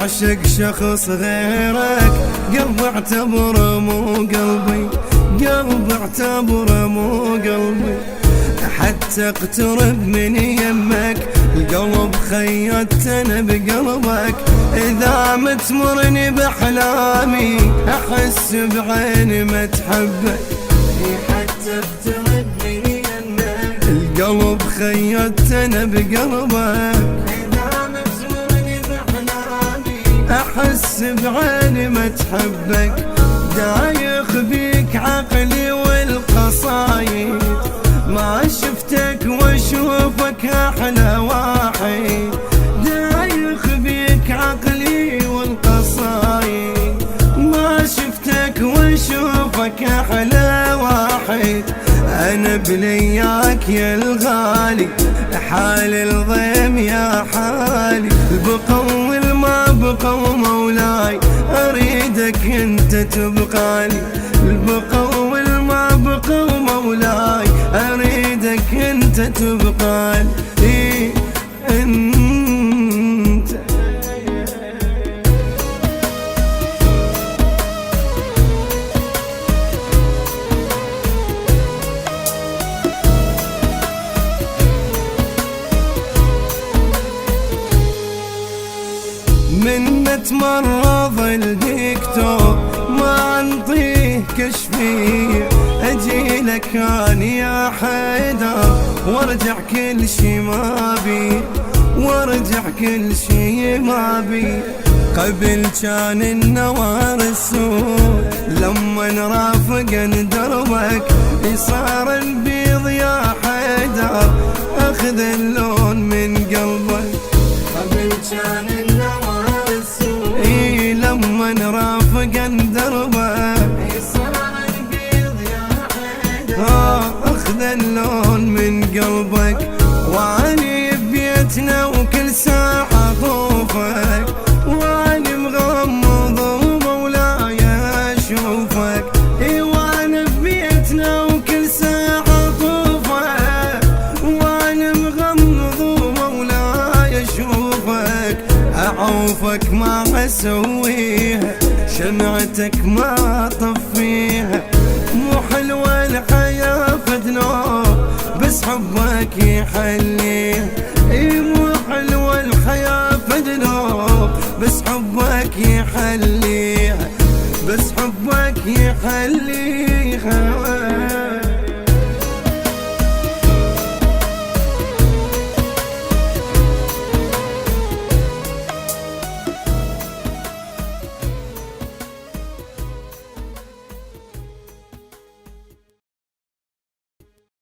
عاشق شخص غيرك، قلبي اعتبره مو قلبي، قلبي اعتبره مو قلبي. حتى اقترب من يمك القلب خيطت انا بقلبك. اذا متمرني باحلامي احس بعيني ما تحبك. حتى اقترب من يمك القلب خيطت انا بقلبك. اذا متمرني باحلامي احس بعيني ما تحبك. دايخ بيك عقلي والقصايد، ما شفتك واشوفك احلى واحد. دايخ بيك عقلي والقصايد، ما شفتك واشوفك احلى واحد. انا بلياك يا الغالي، حال الضيم يا حالي. البقوا والما بقوا مولاي، اريدك انت تبقالي. البقوا والما بقوا مولاي، اريدك انت تبقالي. انت من نتمرض الدكتور ما انطيه كشفي، اجيلك انا يا حيدر وارجع كل شي ما بي، وارجع كل شي ما بي. قبل كان النوار السود، لما نرافقن دربك صار البيض يا حيدر، اخذ اللون من قلبك. قبل كان النوار السود، لما نرافقن دربك صار البيض يا حيدر، اخذ اللون من قلبك. واني ببيتنا وكل ساعة طوفك، واني مغمض ومولاي اشوفك. وانا ببيتنا وكل ساعة طوفك، وانا مغمض ومولاي اشوفك. اعوفك ما اسويها، شمعتك ما اطفيها. مو حلوة الحياة فدنوب بس حبك يحليها. مو حلوة الحياة فدنوب بس حبك يحليها، بس حبك يحليها.